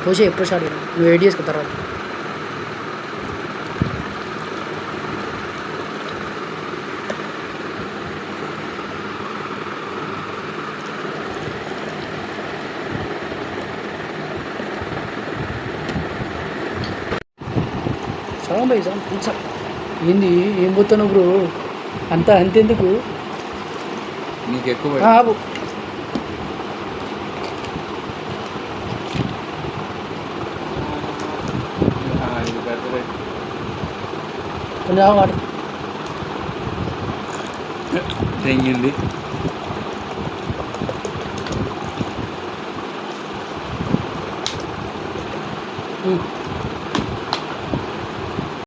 కోసే ఎప్పుడు స్టార్ట్ అయ్యాను నువ్వు వెయిట్ చేసుకున్న తర్వాత సగం పోయి సగం కొంచెం ఏంది ఏం పోతున్నావు బ్రో అంతెందుకు నీకు ఎక్కువ కొంచెం తెంగింది వాడు